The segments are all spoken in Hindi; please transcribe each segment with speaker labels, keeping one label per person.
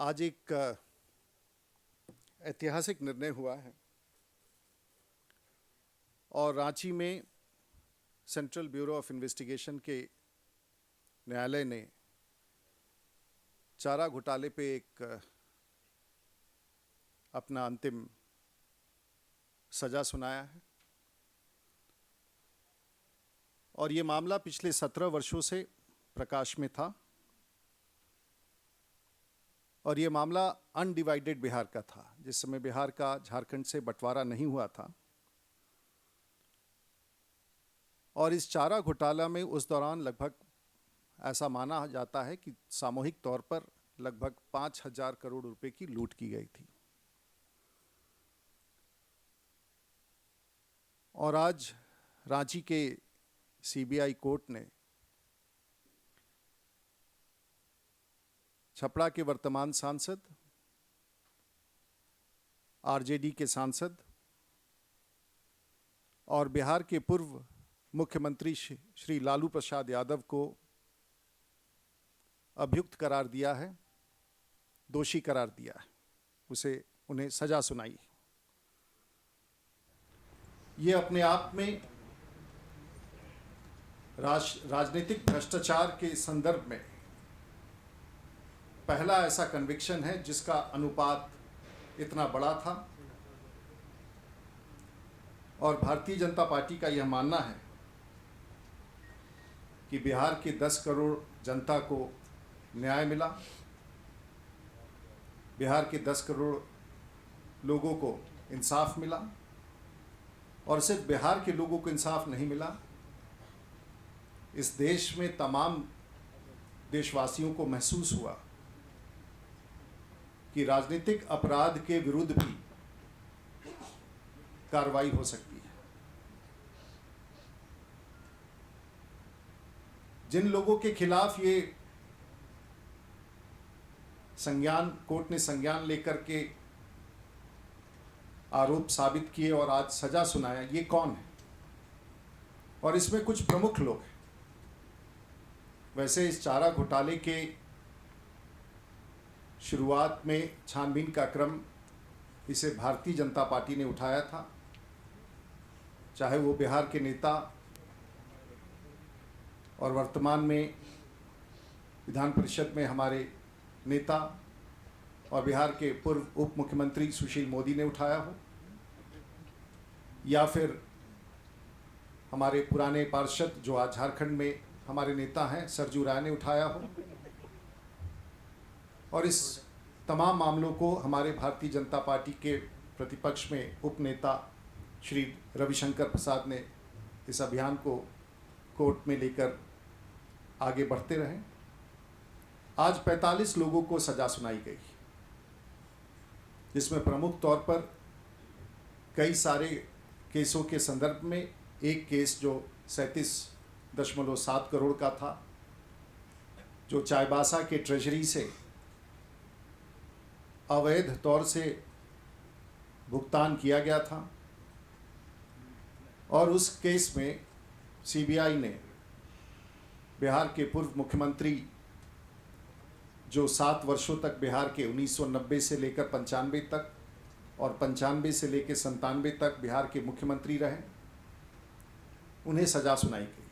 Speaker 1: आज एक ऐतिहासिक निर्णय हुआ है और रांची में सेंट्रल ब्यूरो ऑफ इन्वेस्टिगेशन के न्यायालय ने चारा घोटाले पे एक अपना अंतिम सजा सुनाया है। और ये मामला पिछले 17 वर्षों से प्रकाश में था और ये मामला अनडिवाइडेड बिहार का था। जिस समय बिहार का झारखंड से बंटवारा नहीं हुआ था और इस चारा घोटाला में उस दौरान लगभग ऐसा माना जाता है कि सामूहिक तौर पर लगभग 5,000 करोड़ रुपए की लूट की गई थी। और आज रांची के सीबीआई कोर्ट ने छपरा के वर्तमान सांसद, आरजेडी के सांसद और बिहार के पूर्व मुख्यमंत्री श्री लालू प्रसाद यादव को अभियुक्त करार दिया है, दोषी करार दिया है, उन्हें सजा सुनाई। ये अपने आप में राजनीतिक भ्रष्टाचार के संदर्भ में पहला ऐसा कन्विक्शन है जिसका अनुपात इतना बड़ा था। और भारतीय जनता पार्टी का यह मानना है कि बिहार के 10 करोड़ जनता को न्याय मिला, बिहार के 10 करोड़ लोगों को इंसाफ मिला। और सिर्फ बिहार के लोगों को इंसाफ नहीं मिला, इस देश में तमाम देशवासियों को महसूस हुआ कि राजनीतिक अपराध के विरुद्ध भी कार्रवाई हो सकती है। जिन लोगों के खिलाफ ये कोर्ट ने संज्ञान लेकर के आरोप साबित किए और आज सजा सुनाया, ये कौन है? और इसमें कुछ प्रमुख लोग हैं। वैसे इस चारा घोटाले के शुरुआत में छानबीन का क्रम इसे भारतीय जनता पार्टी ने उठाया था, चाहे वो बिहार के नेता और वर्तमान में विधान परिषद में हमारे नेता और बिहार के पूर्व उप मुख्यमंत्री सुशील मोदी ने उठाया हो, या फिर हमारे पुराने पार्षद जो आज झारखंड में हमारे नेता हैं सरजू राय ने उठाया हो। और इस तमाम मामलों को हमारे भारतीय जनता पार्टी के प्रतिपक्ष में उप नेता श्री रविशंकर प्रसाद ने इस अभियान को कोर्ट में लेकर आगे बढ़ते रहे। आज 45 लोगों को सजा सुनाई गई, जिसमें प्रमुख तौर पर कई सारे केसों के संदर्भ में एक केस जो 37.7 करोड़ का था, जो चाईबासा के ट्रेजरी से अवैध तौर से भुगतान किया गया था। और उस केस में सीबीआई ने बिहार के पूर्व मुख्यमंत्री जो 7 वर्षों तक बिहार के 1990 से लेकर 95 तक और 95 से लेकर 97 तक बिहार के मुख्यमंत्री रहे, उन्हें सजा सुनाई गई।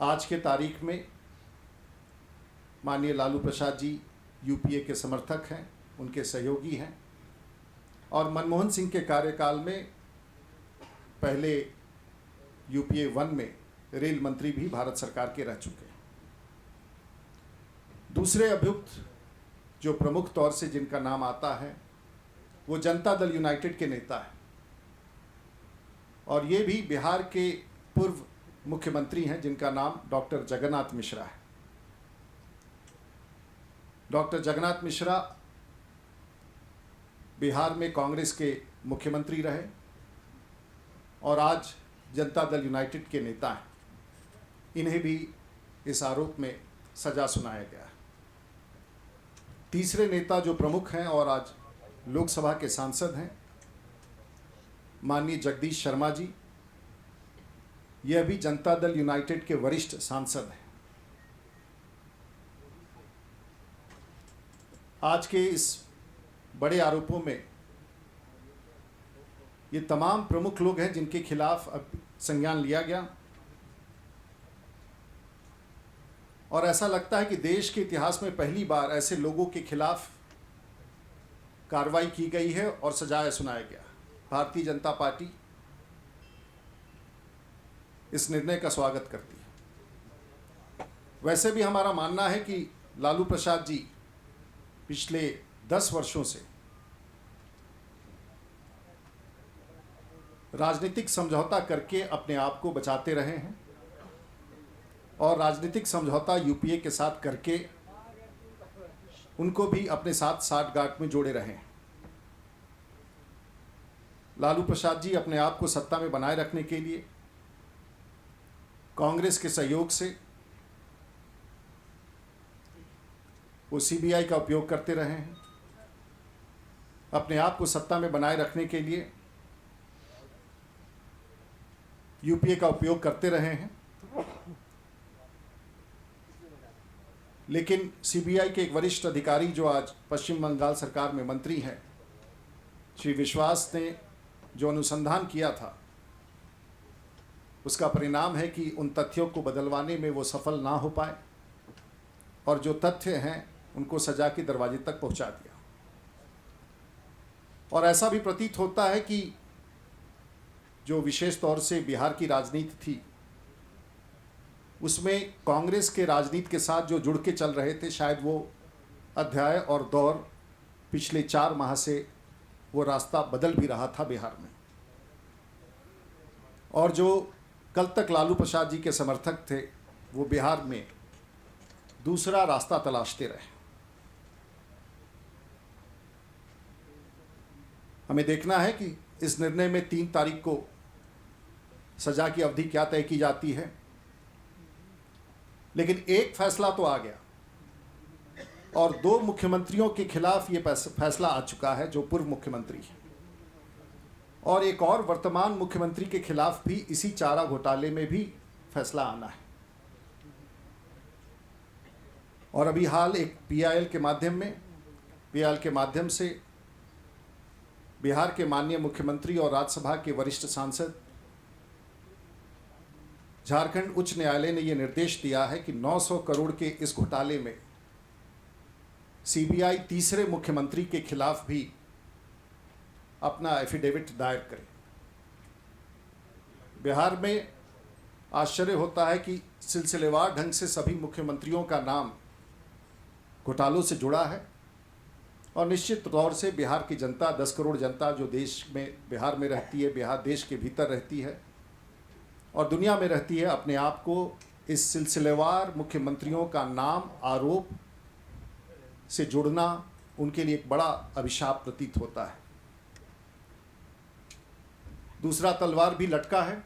Speaker 1: आज के तारीख में माननीय लालू प्रसाद जी यूपीए के समर्थक हैं, उनके सहयोगी हैं और मनमोहन सिंह के कार्यकाल में पहले यूपीए 1 में रेल मंत्री भी भारत सरकार के रह चुके हैं। दूसरे अभियुक्त जो प्रमुख तौर से जिनका नाम आता है वो जनता दल यूनाइटेड के नेता है और ये भी बिहार के पूर्व मुख्यमंत्री हैं, जिनका नाम डॉक्टर जगन्नाथ मिश्रा है। डॉक्टर जगन्नाथ मिश्रा बिहार में कांग्रेस के मुख्यमंत्री रहे और आज जनता दल यूनाइटेड के नेता हैं। इन्हें भी इस आरोप में सजा सुनाया गया है। तीसरे नेता जो प्रमुख हैं और आज लोकसभा के सांसद हैं, माननीय जगदीश शर्मा जी, यह भी जनता दल यूनाइटेड के वरिष्ठ सांसद हैं। आज के इस बड़े आरोपों में ये तमाम प्रमुख लोग हैं जिनके खिलाफ अब संज्ञान लिया गया, और ऐसा लगता है कि देश के इतिहास में पहली बार ऐसे लोगों के खिलाफ कार्रवाई की गई है और सजाया सुनाया गया। भारतीय जनता पार्टी इस निर्णय का स्वागत करती है। वैसे भी हमारा मानना है कि लालू प्रसाद जी पिछले 10 वर्षों से राजनीतिक समझौता करके अपने आप को बचाते रहे हैं और राजनीतिक समझौता यूपीए के साथ करके उनको भी अपने साथ साठगांठ में जोड़े रहे हैं। लालू प्रसाद जी अपने आप को सत्ता में बनाए रखने के लिए कांग्रेस के सहयोग से वो सीबीआई का उपयोग करते रहे हैं। अपने आप को सत्ता में बनाए रखने के लिए यूपीए का उपयोग करते रहे हैं। लेकिन सीबीआई के एक वरिष्ठ अधिकारी जो आज पश्चिम बंगाल सरकार में मंत्री हैं, श्री विश्वास ने जो अनुसंधान किया था, उसका परिणाम है कि उन तथ्यों को बदलवाने में वो सफल ना हो पाए और जो तथ्य हैं उनको सजा के दरवाजे तक पहुंचा दिया। और ऐसा भी प्रतीत होता है कि जो विशेष तौर से बिहार की राजनीति थी, उसमें कांग्रेस के राजनीति के साथ जो जुड़ के चल रहे थे, शायद वो अध्याय और दौर पिछले 4 माह से वो रास्ता बदल भी रहा था बिहार में। और जो कल तक लालू प्रसाद जी के समर्थक थे, वो बिहार में दूसरा रास्ता तलाशते रहे। हमें देखना है कि इस निर्णय में 3 तारीख को सजा की अवधि क्या तय की जाती है। लेकिन एक फैसला तो आ गया और 2 मुख्यमंत्रियों के खिलाफ ये फैसला आ चुका है जो पूर्व मुख्यमंत्री है, और एक और वर्तमान मुख्यमंत्री के खिलाफ भी इसी चारा घोटाले में भी फैसला आना है। और अभी हाल एक पीआईएल के माध्यम से बिहार के माननीय मुख्यमंत्री और राज्यसभा के वरिष्ठ सांसद, झारखंड उच्च न्यायालय ने यह निर्देश दिया है कि 900 करोड़ के इस घोटाले में सीबीआई तीसरे मुख्यमंत्री के खिलाफ भी अपना एफिडेविट दायर करे। बिहार में आश्चर्य होता है कि सिलसिलेवार ढंग से सभी मुख्यमंत्रियों का नाम घोटालों से जुड़ा है, और निश्चित तौर से बिहार की जनता, 10 करोड़ जनता जो देश में बिहार में रहती है, बिहार देश के भीतर रहती है और दुनिया में रहती है, अपने आप को इस सिलसिलेवार मुख्यमंत्रियों का नाम, आरोप से जुड़ना उनके लिए एक बड़ा अभिशाप प्रतीत होता है। दूसरा तलवार भी लटका है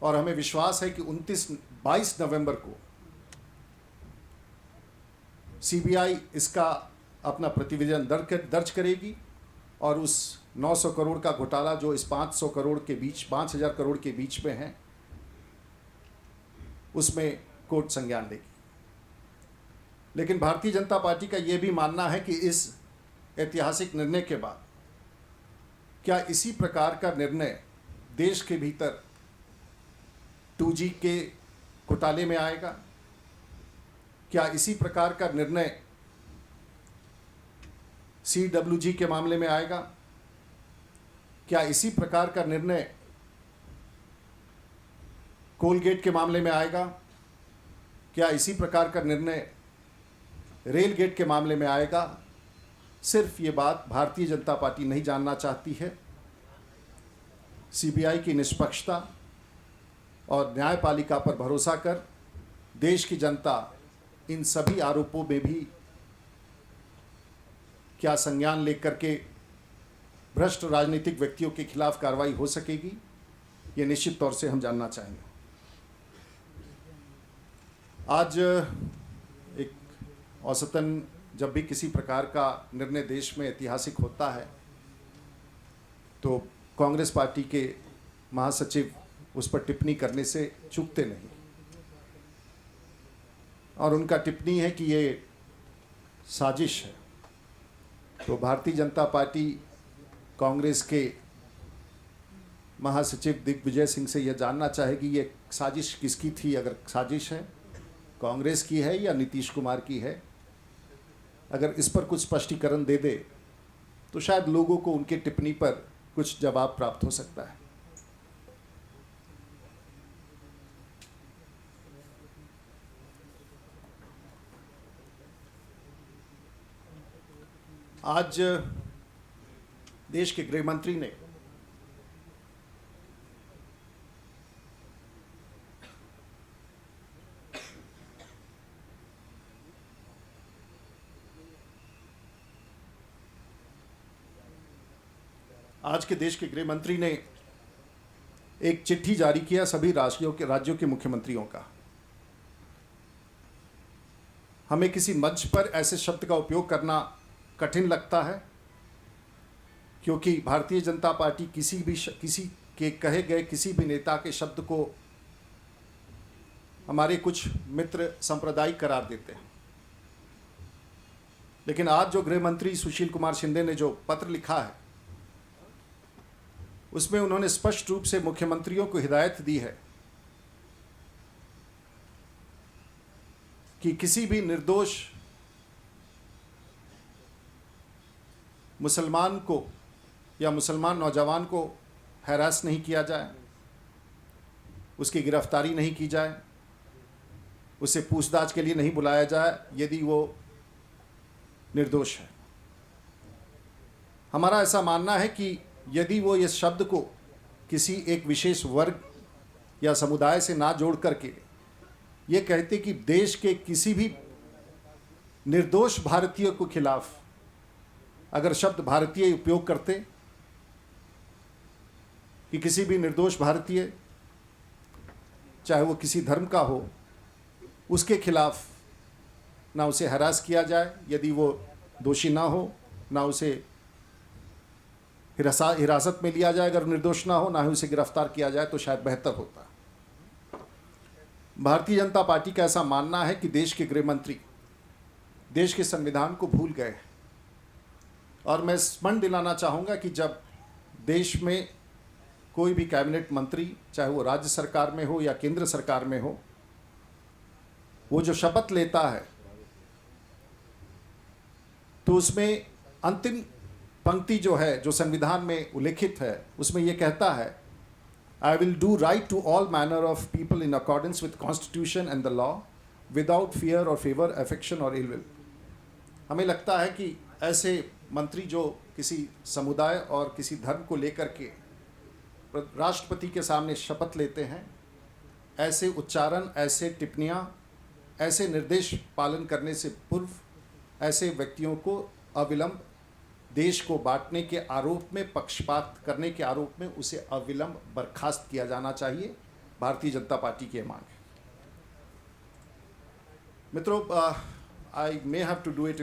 Speaker 1: और हमें विश्वास है कि 22 नवंबर को सीबीआई इसका अपना प्रतिवेदन दर्ज करेगी और उस 900 करोड़ का घोटाला जो इस 500 करोड़ के बीच, 5000 करोड़ के बीच में है, उसमें कोर्ट संज्ञान लेगी। लेकिन भारतीय जनता पार्टी का यह भी मानना है कि इस ऐतिहासिक निर्णय के बाद क्या इसी प्रकार का निर्णय देश के भीतर 2G के घोटाले में आएगा? क्या इसी प्रकार का निर्णय CWG के मामले में आएगा? क्या इसी प्रकार का निर्णय कोलगेट के मामले में आएगा? क्या इसी प्रकार का निर्णय रेल गेट के मामले में आएगा? सिर्फ ये बात भारतीय जनता पार्टी नहीं जानना चाहती है। सीबीआई की निष्पक्षता और न्यायपालिका पर भरोसा कर देश की जनता इन सभी आरोपों में भी क्या संज्ञान लेकर के भ्रष्ट राजनीतिक व्यक्तियों के खिलाफ कार्रवाई हो सकेगी, ये निश्चित तौर से हम जानना चाहेंगे। आज एक औसतन जब भी किसी प्रकार का निर्णय देश में ऐतिहासिक होता है तो कांग्रेस पार्टी के महासचिव उस पर टिप्पणी करने से चूकते नहीं, और उनका टिप्पणी है कि ये साजिश है। तो भारतीय जनता पार्टी कांग्रेस के महासचिव दिग्विजय सिंह से यह जानना चाहेगी ये साजिश किसकी थी, अगर साजिश है कांग्रेस की है या नीतीश कुमार की है। अगर इस पर कुछ स्पष्टीकरण दे दे तो शायद लोगों को उनके टिप्पणी पर कुछ जवाब प्राप्त हो सकता है। आज देश के गृह मंत्री ने एक चिट्ठी जारी किया सभी राज्यों के मुख्यमंत्रियों का। हमें किसी मंच पर ऐसे शब्द का उपयोग करना कठिन लगता है, क्योंकि भारतीय जनता पार्टी किसी के कहे गए किसी भी नेता के शब्द को हमारे कुछ मित्र सांप्रदायिक करार देते हैं। लेकिन आज जो गृह मंत्री सुशील कुमार शिंदे ने जो पत्र लिखा है, उसमें उन्होंने स्पष्ट रूप से मुख्यमंत्रियों को हिदायत दी है कि किसी भी निर्दोष मुसलमान को या मुसलमान नौजवान को हैरास नहीं किया जाए, उसकी गिरफ्तारी नहीं की जाए, उसे पूछताछ के लिए नहीं बुलाया जाए यदि वो निर्दोष है। हमारा ऐसा मानना है कि यदि वो इस शब्द को किसी एक विशेष वर्ग या समुदाय से ना जोड़ करके ये कहते कि देश के किसी भी निर्दोष भारतीय को खिलाफ अगर शब्द भारतीय उपयोग करते, कि किसी भी निर्दोष भारतीय चाहे वो किसी धर्म का हो, उसके खिलाफ ना उसे हरास किया जाए यदि वो दोषी ना हो, ना उसे हिरासत में लिया जाए अगर निर्दोष ना हो, ना ही उसे गिरफ्तार किया जाए, तो शायद बेहतर होता। भारतीय जनता पार्टी का ऐसा मानना है कि देश के गृह मंत्री देश के संविधान को भूल गए हैं। और मैं स्मरण दिलाना चाहूँगा कि जब देश में कोई भी कैबिनेट मंत्री, चाहे वो राज्य सरकार में हो या केंद्र सरकार में हो, वो जो शपथ लेता है तो उसमें अंतिम पंक्ति जो है, जो संविधान में उल्लिखित है, उसमें ये कहता है, I will do right to all manner of people in accordance with constitution and the law without fear और फेवर, अफेक्शन और इल विल। हमें लगता है कि ऐसे मंत्री जो किसी समुदाय और किसी धर्म को लेकर के राष्ट्रपति के सामने शपथ लेते हैं, ऐसे उच्चारण, ऐसे टिप्पणियाँ, ऐसे निर्देश पालन करने से पूर्व ऐसे व्यक्तियों को अविलंब देश को बांटने के आरोप में, पक्षपात करने के आरोप में उसे अविलंब बर्खास्त किया जाना चाहिए। भारतीय जनता पार्टी की मांग है। मित्रों, I may have to do it